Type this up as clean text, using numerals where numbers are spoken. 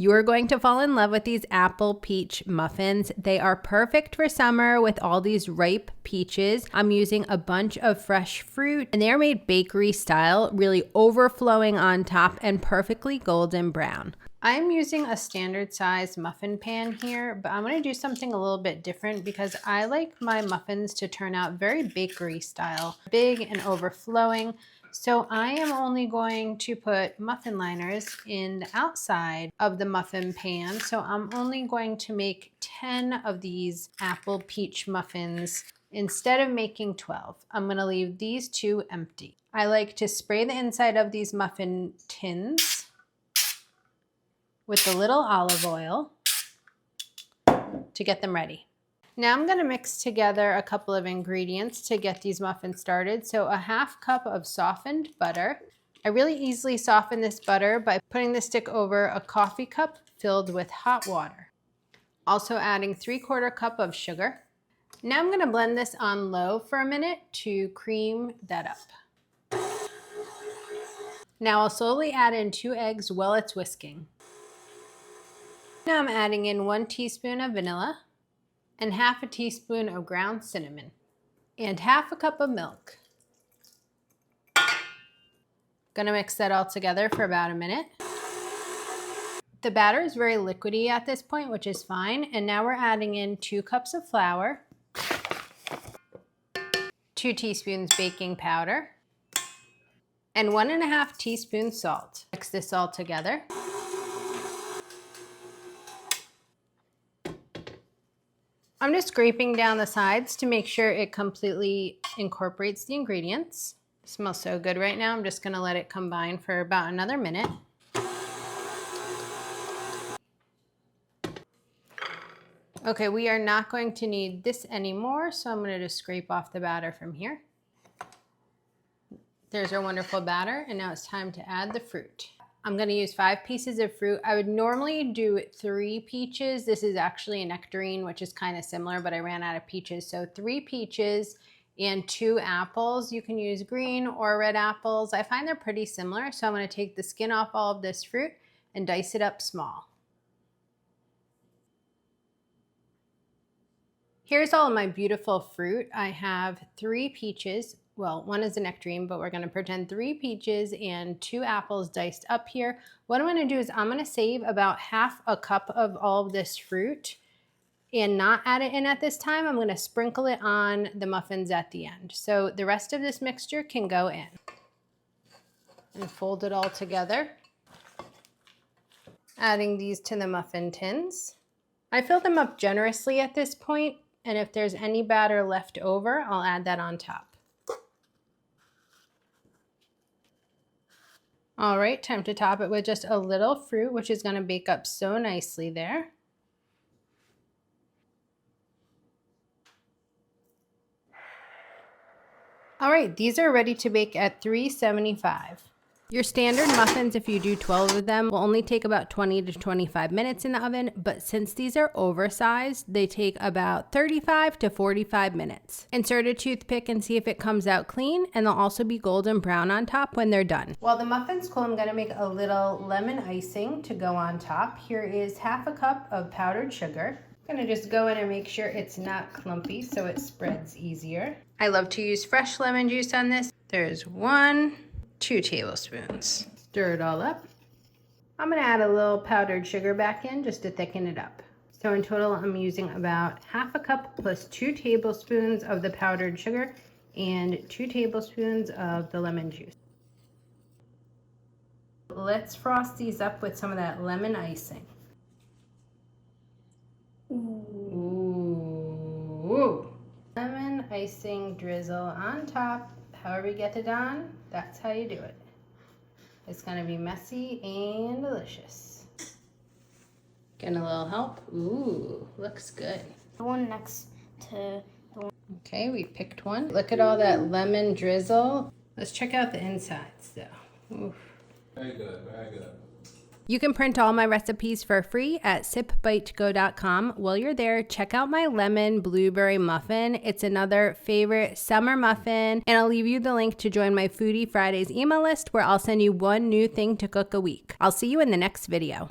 You are going to fall in love with these apple peach muffins. They are perfect for summer with all these ripe peaches. I'm using a bunch of fresh fruit and they're made bakery style, really overflowing on top and perfectly golden brown. I'm using a standard size muffin pan here, but I'm going to do something a little bit different because I like my muffins to turn out very bakery style, big and overflowing. So I am only going to put muffin liners in the outside of the muffin pan. So I'm only going to make 10 of these apple peach muffins instead of making 12. I'm going to leave these 2 empty. I like to spray the inside of these muffin tins with a little olive oil to get them ready. Now I'm going to mix together a couple of ingredients to get these muffins started. So a 1/2 cup of softened butter. I really easily soften this butter by putting the stick over a coffee cup filled with hot water. Also adding 3/4 cup of sugar. Now I'm going to blend this on low for a minute to cream that up. Now I'll slowly add in 2 eggs while it's whisking. Now I'm adding in 1 teaspoon of vanilla and 1/2 teaspoon of ground cinnamon and 1/2 cup of milk. Gonna mix that all together for about a minute. The batter is very liquidy at this point, which is fine. And now we're adding in 2 cups of flour, 2 teaspoons baking powder, and 1.5 teaspoons salt. Mix this all together. I'm just scraping down the sides to make sure it completely incorporates the ingredients. It smells so good right now. I'm just gonna let it combine for about another minute. Okay, we are not going to need this anymore, so I'm gonna just scrape off the batter from here. There's our wonderful batter, and now it's time to add the fruit. I'm gonna use 5 pieces of fruit. I would normally do 3 peaches. This is actually a nectarine, which is kind of similar, but I ran out of peaches. So 3 peaches and 2 apples. You can use green or red apples. I find they're pretty similar. So I'm gonna take the skin off all of this fruit and dice it up small. Here's all of my beautiful fruit. I have 3 peaches. Well, 1 is a nectarine, but we're gonna pretend 3 peaches and 2 apples diced up here. What I'm gonna do is I'm gonna save about 1/2 cup of all of this fruit and not add it in at this time. I'm gonna sprinkle it on the muffins at the end. So the rest of this mixture can go in. And fold it all together. Adding these to the muffin tins. I fill them up generously at this point, and if there's any batter left over, I'll add that on top. All right, time to top it with just a little fruit, which is gonna bake up so nicely there. All right, these are ready to bake at 375. Your standard muffins, if you do 12 of them, will only take about 20 to 25 minutes in the oven, but since these are oversized, they take about 35 to 45 minutes. Insert a toothpick and see if it comes out clean, and they'll also be golden brown on top when they're done. While the muffins cool, I'm gonna make a little lemon icing to go on top. Here is 1/2 cup of powdered sugar. I'm gonna just go in and make sure it's not clumpy so it spreads easier. I love to use fresh lemon juice on this. There's 2 tablespoons. Stir it all up. I'm gonna add a little powdered sugar back in just to thicken it up. So in total, I'm using about 1/2 cup plus 2 tablespoons of the powdered sugar and 2 tablespoons of the lemon juice. Let's frost these up with some of that lemon icing. Ooh. Lemon icing drizzle on top. However you get it on, that's how you do it. It's gonna be messy and delicious. Getting a little help. Ooh, looks good. The one next to the one. Okay, we picked one. Look at all that lemon drizzle. Let's check out the insides though. Oof. Very good, very good. You can print all my recipes for free at sipbytego.com. While you're there, check out my lemon blueberry muffin. It's another favorite summer muffin, and I'll leave you the link to join my Foodie Fridays email list where I'll send you one new thing to cook a week. I'll see you in the next video.